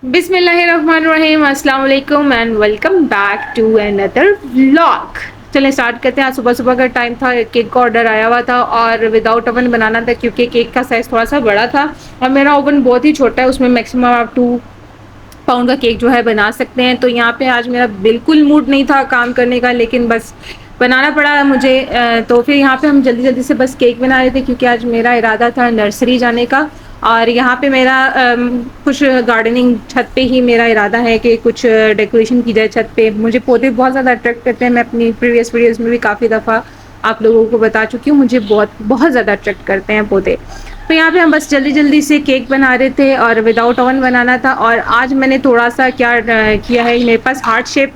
बिस्मिल्लाहिर्रहमानिर्रहीम, अस्सलाम वालेकुम and welcome back to another vlog. चलें स्टार्ट करते हैं। आज सुबह सुबह का टाइम था, केक का ऑर्डर आया हुआ था और विदाउट ओवन बनाना था क्योंकि केक का साइज़ थोड़ा सा बड़ा था और मेरा ओवन बहुत ही छोटा है, उसमें मैक्सिमम आप 2 पाउंड का केक जो है बना सकते हैं। तो यहाँ पे आज मेरा बिल्कुल मूड नहीं था काम करने का, लेकिन बस बनाना पड़ा मुझे। तो फिर यहाँ पे हम जल्दी जल्दी से बस केक बना रहे थे क्योंकि आज मेरा इरादा था नर्सरी जाने का और यहाँ पे मेरा कुछ गार्डनिंग छत पे ही मेरा इरादा है कि कुछ डेकोरेशन की जाए छत पे। मुझे पौधे बहुत ज़्यादा अट्रैक्ट करते हैं, मैं अपनी प्रीवियस वीडियोस में भी काफ़ी दफ़ा आप लोगों को बता चुकी हूँ, मुझे बहुत बहुत ज़्यादा अट्रैक्ट करते हैं पौधे। तो यहाँ पे हम बस जल्दी जल्दी से केक बना रहे थे और विदाउट ओवन बनाना था। और आज मैंने थोड़ा सा क्या किया है, मेरे पास हार्ट शेप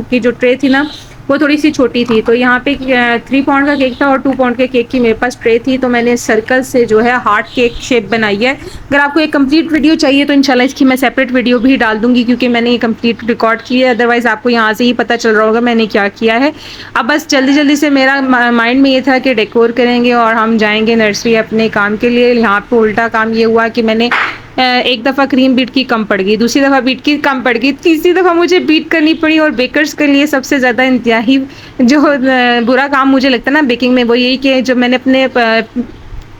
की जो ट्रे थी ना वो थोड़ी सी छोटी थी, तो यहाँ पे 3 पाउंड का केक था और 2 पाउंड के केक की मेरे पास ट्रे थी, तो मैंने सर्कल से जो है हार्ट केक शेप बनाई है। अगर आपको एक कंप्लीट वीडियो चाहिए तो इंशाल्लाह इसकी मैं सेपरेट वीडियो भी डाल दूंगी क्योंकि मैंने ये कंप्लीट रिकॉर्ड की है, अदरवाइज़ आपको यहाँ से ही पता चल रहा होगा मैंने क्या किया है। अब बस जल्दी जल्दी से मेरा माइंड में ये था कि डेकोर करेंगे और हम जाएंगे नर्सरी अपने काम के लिए। यहाँ पे उल्टा काम ये हुआ कि मैंने एक दफ़ा क्रीम बीट की कम पड़ गई, दूसरी दफ़ा बीट की कम पड़ गई, तीसरी दफ़ा मुझे बीट करनी पड़ी। और बेकर्स के लिए सबसे ज़्यादा इंतहाई जो बुरा काम मुझे लगता है ना बेकिंग में, वो यही कि जब मैंने अपने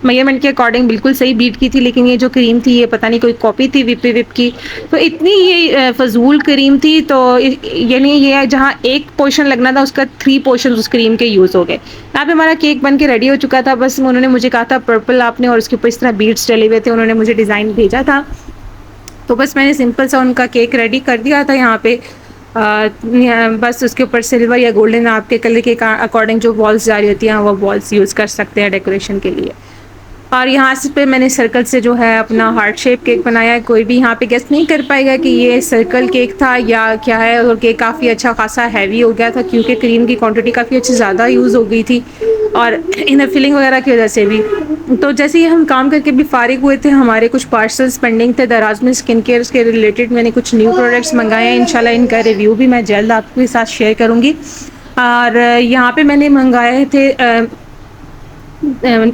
मेजरमेंट के अकॉर्डिंग बिल्कुल सही बीट की थी, लेकिन ये जो क्रीम थी ये पता नहीं कोई कॉपी थी विप की, तो इतनी ये फजूल क्रीम थी। तो यानी ये जहाँ एक पोर्शन लगना था उसका 3 पोर्शन उस क्रीम के यूज़ हो गए। यहाँ पे हमारा केक बन के रेडी हो चुका था, बस उन्होंने मुझे कहा था पर्पल आपने, और उसके ऊपर इस तरह बीट्स डले हुए थे, उन्होंने मुझे डिज़ाइन भेजा था, तो बस मैंने सिंपल सा उनका केक रेडी कर दिया था। यहाँ पे बस उसके ऊपर सिल्वर या गोल्डन आपके कलर के अकॉर्डिंग जो बॉल्स जा रही होती हैं वो बॉल्स यूज़ कर सकते हैं डेकोरेशन के लिए। और यहाँ से पे मैंने सर्कल से जो है अपना हार्ट शेप केक बनाया है। कोई भी यहाँ पे गेस नहीं कर पाएगा कि ये सर्कल केक था या क्या है। और केक काफ़ी अच्छा खासा हैवी हो गया था क्योंकि क्रीम की क्वांटिटी काफ़ी अच्छी ज़्यादा यूज़ हो गई थी और इनर फिलिंग वगैरह की वजह से भी। तो जैसे ही हम काम करके भी फारिग हुए थे, हमारे कुछ पार्सल्स पेंडिंग थे दराज में स्किन केयर के रिलेटेड। मैंने कुछ न्यू प्रोडक्ट्स मंगाए हैं, इंशाल्लाह इनका रिव्यू भी मैं जल्द आपके साथ शेयर करूँगी। और यहाँ पे मैंने मंगाए थे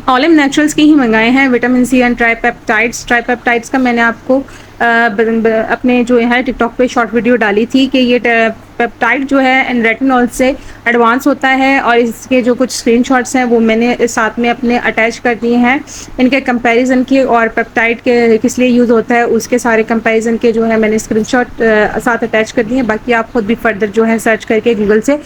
ऑलिव नेचुरल्स के ही मंगाए हैं, विटामिन सी एंड ट्राईपेप्टाइड्स का मैंने आपको अपने जो है टिकटॉक पे शॉर्ट वीडियो डाली थी कि ये पेप्टाइड जो है रेटिनॉल से एडवांस होता है, और इसके जो कुछ स्क्रीनशॉट्स हैं वो मैंने साथ में अपने अटैच कर दिए हैं इनके कंपैरिजन के, और पेप्टाइड के किस लिए यूज़ होता है उसके सारे कंपैरिजन के जो है मैंने स्क्रीनशॉट साथ अटैच कर दिए हैं। बाकी आप खुद भी फर्दर जो है सर्च करके गूगल से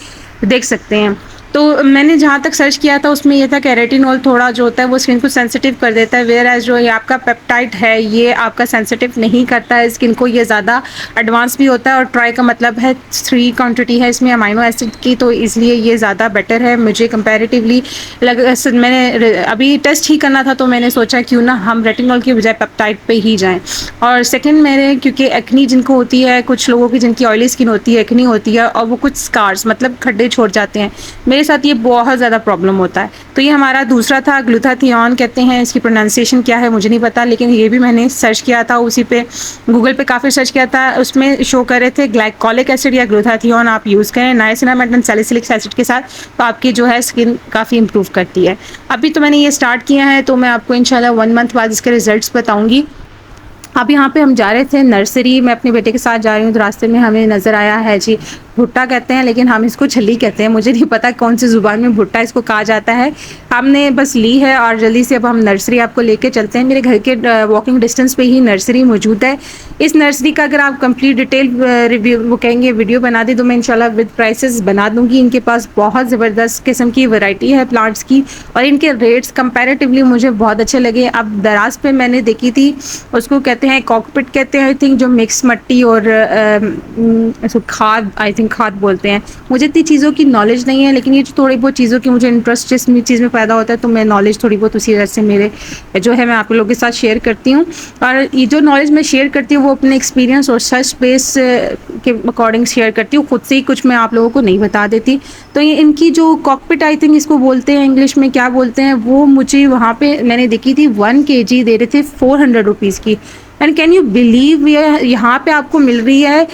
देख सकते हैं। तो मैंने जहाँ तक सर्च किया था उसमें ये था कि रेटिनॉल थोड़ा जो होता है वो स्किन को सेंसिटिव कर देता है, वेयर एज जो ये आपका पेप्टाइड है ये आपका सेंसिटिव नहीं करता है स्किन को, ये ज़्यादा एडवांस भी होता है। और ट्राई का मतलब है 3 क्वांटिटी है इसमें अमाइनो एसिड की, तो इसलिए ये ज़्यादा बेटर है मुझे कंपैरेटिवली मैंने अभी टेस्ट ही करना था तो मैंने सोचा क्यों ना हम रेटिनॉल की बजाय पेप्टाइड पे ही जाएँ। और सेकेंड मैंने क्योंकि एक्नी जिनको होती है, कुछ लोगों की जिनकी ऑयली स्किन होती है, एक्नी होती है और वो कुछ स्कार्स मतलब खड्डे छोड़ जाते हैं, मेरे साथ ये बहुत ज़्यादा प्रॉब्लम होता है। तो ये हमारा दूसरा था, ग्लूटाथियोन कहते हैं, इसकी प्रोनाउंसिएशन क्या है मुझे नहीं पता, लेकिन ये भी मैंने सर्च किया था उसी पे गूगल पे काफ़ी सर्च किया था, उसमें शो कर रहे थे ग्लाइकोलिक एसिड या ग्लूटाथियोन आप यूज़ करें नाइसिनामेड एंड सैलिसिलिक एसिड के साथ, तो आपकी जो है स्किन काफ़ी इंप्रूव करती है। अभी तो मैंने ये स्टार्ट किया है तो मैं आपको इंशाल्लाह 1 मंथ बाद इसके रिजल्ट्स बताऊँगी। अब यहाँ पे हम जा रहे थे नर्सरी, मैं अपने बेटे के साथ जा रही हूँ, तो रास्ते में हमें नज़र आया है जी भुट्टा कहते हैं लेकिन हम इसको छल्ली कहते हैं, मुझे नहीं पता कौन सी ज़ुबान में भुट्टा इसको कहा जाता है। हमने बस ली है और जल्दी से अब हम नर्सरी आपको लेके चलते हैं। मेरे घर के वॉकिंग डिस्टेंस पे ही नर्सरी मौजूद है। इस नर्सरी का अगर आप कंप्लीट डिटेल रिव्यू वो कहेंगे वीडियो बना दी तो मैं इंशाल्लाह विद प्राइसेस बना दूँगी। इनके पास बहुत ज़बरदस्त किस्म की वैरायटी है प्लांट्स की और इनके रेट्स कंपेरेटिवली मुझे बहुत अच्छे लगे। अब दराज पे मैंने देखी थी, उसको कहते हैं कॉकपिट कहते हैं आई थिंक, जो मिक्स मट्टी और खाद आई थिंक खाद बोलते हैं। मुझे इतनी चीज़ों की नॉलेज नहीं है, लेकिन ये जो थोड़ी बहुत चीज़ों की मुझे इंटरेस्ट जिस चीज़ में पैदा होता है तो मैं नॉलेज थोड़ी बहुत उसी वजह से मेरे जो है मैं आप लोगों के साथ शेयर करती हूँ। और ये जो नॉलेज मैं शेयर करती हूँ वो अपने एक्सपीरियंस और सर्च बेस के अकॉर्डिंग शेयर करती हूँ, खुद से ही कुछ मैं आप लोगों को नहीं बता देती। तो ये इनकी जो कॉकपिट आई थिंक इसको बोलते हैं, इंग्लिश में क्या बोलते हैं, वो मुझे वहाँ पे मैंने देखी थी 1 kg दे रहे थे 400 रुपीज़ की। एंड कैन यू बिलीव यहाँ पे आपको मिल रही है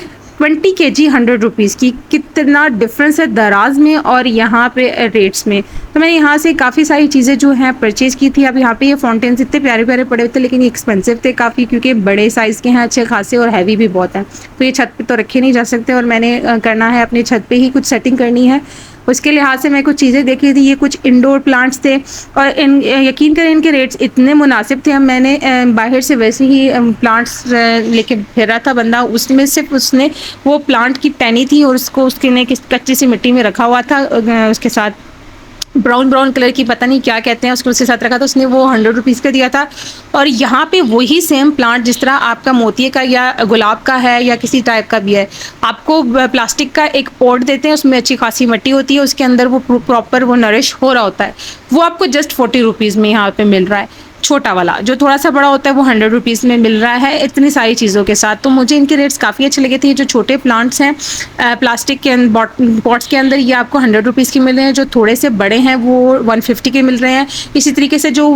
20 केजी 100 रुपीज़ की, कितना डिफरेंस है दराज में और यहाँ पे रेट्स में। तो मैंने यहाँ से काफ़ी सारी चीज़ें जो हैं परचेज़ की थी। अब यहाँ पे ये फाउंटेन्स इतने प्यारे प्यारे पड़े हुए थे, लेकिन ये एक्सपेंसिव थे काफ़ी, क्योंकि बड़े साइज़ के हैं, अच्छे खासे, और हैवी भी बहुत हैं। तो ये छत पे तो रखे नहीं जा सकते, और मैंने करना है अपनी छत पे ही कुछ सेटिंग करनी है। उसके लिहाज से मैं कुछ चीज़ें देख रही थी। ये कुछ इंडोर प्लांट्स थे, और यकीन करें इनके रेट्स इतने मुनासिब थे। मैंने बाहर से वैसे ही प्लांट्स लेके फिरा था बंदा, उसमें सिर्फ उसने वो प्लांट की टहनी थी और उसको उसके ने कच्ची सी मिट्टी में रखा हुआ था, उसके साथ ब्राउन कलर की, पता नहीं क्या कहते हैं उसको, उसके साथ रखा था उसने, वो 100 रुपीज़ का दिया था। और यहाँ पे वही सेम प्लांट जिस तरह आपका मोतिये का या गुलाब का है या किसी टाइप का भी है, आपको प्लास्टिक का एक पॉट देते हैं, उसमें अच्छी खासी मिट्टी होती है, उसके अंदर वो प्रॉपर वो नरिश हो रहा होता है। वो आपको जस्ट 40 रुपीज़ में यहाँ पे मिल रहा है। छोटा वाला जो थोड़ा सा बड़ा होता है वो 100 रुपीज़ में मिल रहा है, इतनी सारी चीज़ों के साथ। तो मुझे इनके रेट्स काफ़ी अच्छे लगे थे। जो छोटे प्लांट्स हैं प्लास्टिक के पॉट्स के अंदर, ये आपको 100 रुपीज़ के मिल रहे हैं। जो थोड़े से बड़े हैं वो 150 के मिल रहे हैं। इसी तरीके से जो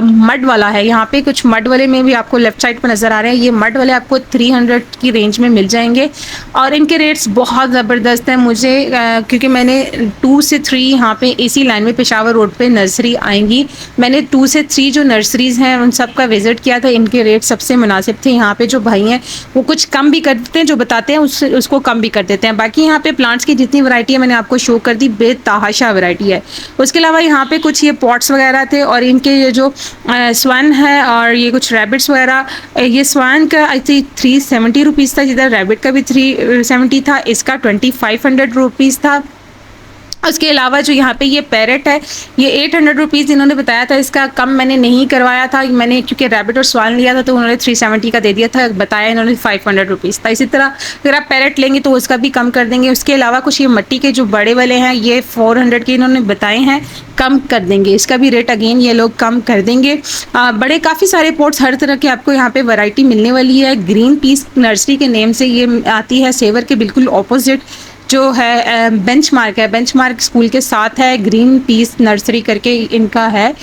मड वाला है, यहाँ पे कुछ मड वाले में भी आपको लेफ्ट साइड पर नज़र आ रहे हैं, ये मड वाले आपको 300 की रेंज में मिल जाएंगे। और इनके रेट्स बहुत ज़बरदस्त हैं। मुझे क्योंकि मैंने 2 से 3 यहाँ पे इसी लाइन में पेशावर रोड पे नर्सरी आएंगी, मैंने 2 से 3 जो नर्सरीज़ हैं उन सब का विज़िट किया था। इनके रेट सबसे मुनासिब थे। यहाँ पे जो भाई हैं वो कुछ कम भी कर देते हैं, जो बताते हैं उसको कम भी कर देते हैं। बाकी यहाँ पे प्लांट्स की जितनी वैरायटी है मैंने आपको शो कर दी, बेतहाशा वैरायटी है। उसके अलावा यहाँ पे कुछ ये पॉट्स वगैरह थे, और इनके ये जो स्वान है और ये कुछ रैबिट्स वगैरह, ये स्वान का आई थिंक 370 रुपीज़ था, जिधर रैबिट का भी 370 था, इसका 2500 रुपीज़ था। उसके अलावा जो यहाँ पे ये पैरेट है, ये 800 रुपीज़ इन्होंने बताया था, इसका कम मैंने नहीं करवाया था। मैंने क्योंकि रैबिट और स्वान लिया था तो उन्होंने 370 का दे दिया था, बताया इन्होंने 500 रुपीज़ था। इसी तरह अगर आप पैरेट लेंगे तो उसका भी कम कर देंगे। उसके अलावा कुछ ये मिट्टी के जो बड़े वाले हैं, ये 400 के इन्होंने बताए हैं, कम कर देंगे, इसका भी रेट अगेन ये लोग कम कर देंगे। बड़े काफ़ी सारे पॉट्स, हर तरह के आपको यहाँ पे वैरायटी मिलने वाली है। ग्रीन पीस नर्सरी के नेम से ये आती है, सेवर के बिल्कुल ऑपोजिट जो है बेंचमार्क है, बेंचमार्क स्कूल के साथ है, ग्रीन पीस नर्सरी करके इनका है।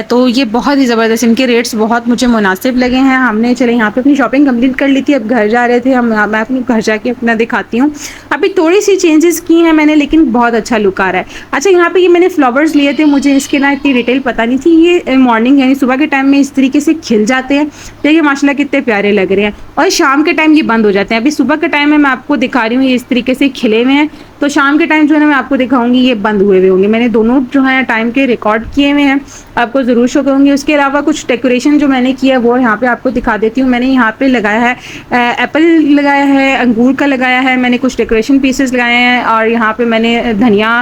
तो ये बहुत ही ज़बरदस्त, इनके रेट्स बहुत मुझे मुनासिब लगे हैं। हमने चले यहाँ पे अपनी शॉपिंग कंप्लीट कर ली थी, अब घर जा रहे थे मैं अपने घर जाके अपना दिखाती हूँ। अभी थोड़ी सी चेंजेस की हैं मैंने, लेकिन बहुत अच्छा लुक आ रहा है। अच्छा, यहाँ पे ये मैंने फ्लावर्स लिए थे, मुझे इसके ना इतनी डिटेल पता नहीं थी। ये मॉर्निंग यानी सुबह के टाइम में इस तरीके से खिल जाते हैं, देखिए माशाल्लाह कितने प्यारे लग रहे हैं, और शाम के टाइम ये बंद हो जाते हैं। अभी सुबह के टाइम में मैं आपको दिखा रही हूँ, ये इस तरीके से खिले हुए हैं, तो शाम के टाइम जो है ना मैं आपको दिखाऊंगी ये बंद हुए होंगे। मैंने दोनों जो है टाइम के रिकॉर्ड किए हुए हैं, आपको ज़रूर शो करूँगी। उसके अलावा कुछ डेकोरेशन जो मैंने किया है वो यहाँ पे आपको दिखा देती हूँ। मैंने यहाँ पे लगाया है एप्पल लगाया है, अंगूर का लगाया है, मैंने कुछ डेकोरेशन पीसेस लगाए हैं, और यहाँ पे मैंने धनिया,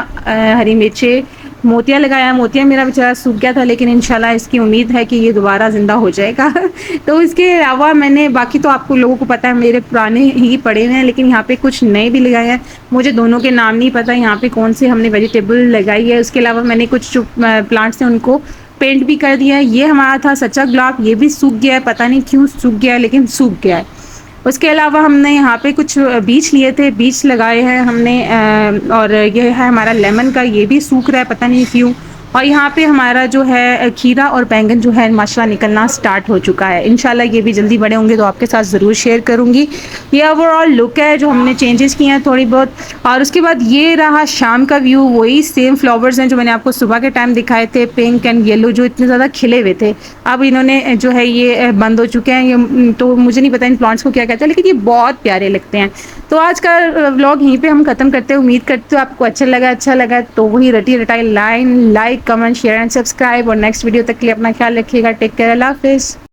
हरी मिर्चें, मोतिया लगाया। मोतिया मेरा बेचारा सूख गया था, लेकिन इंशाल्लाह इसकी उम्मीद है कि ये दोबारा ज़िंदा हो जाएगा। तो इसके अलावा मैंने बाकी तो आपको लोगों को पता है मेरे पुराने ही पड़े हुए हैं, लेकिन यहाँ पे कुछ नए भी लगाए हैं। मुझे दोनों के नाम नहीं पता यहाँ पे कौन से हमने वेजिटेबल लगाई है। उसके अलावा मैंने कुछ जो प्लांट्स हैं उनको पेंट भी कर दिया है। ये हमारा था सच्चा गुलाब, ये भी सूख गया है, पता नहीं क्यों सूख गया है, लेकिन सूख गया है। उसके अलावा हमने यहाँ पे कुछ बीज लिए थे, बीज लगाए हैं हमने, और ये है हमारा लेमन का, ये भी सूख रहा है पता नहीं क्यों। और यहाँ पे हमारा जो है खीरा और बैंगन जो है माशाल्लाह निकलना स्टार्ट हो चुका है। इंशाल्लाह ये भी जल्दी बड़े होंगे तो आपके साथ ज़रूर शेयर करूँगी। ये ओवरऑल लुक है जो हमने चेंजेस किए हैं थोड़ी बहुत। और उसके बाद ये रहा शाम का व्यू, वही सेम फ्लावर्स हैं जो मैंने आपको सुबह के टाइम दिखाए थे, पिंक एंड येलो, जो इतने ज़्यादा खिले हुए थे। अब इन्होंने जो है ये बंद हो चुके हैं। ये तो मुझे नहीं पता इन प्लांट्स को क्या कहते हैं, लेकिन ये बहुत प्यारे लगते हैं। तो आज का व्लॉग यहीं पे हम ख़त्म करते हैं। उम्मीद करते हो आपको अच्छा लगा तो वही रटी रटाई like, comment, share and subscribe. और नेक्स्ट वीडियो तक के लिए अपना ख्याल रखिएगा। टेक केयर, अल्लाह हाफिज़।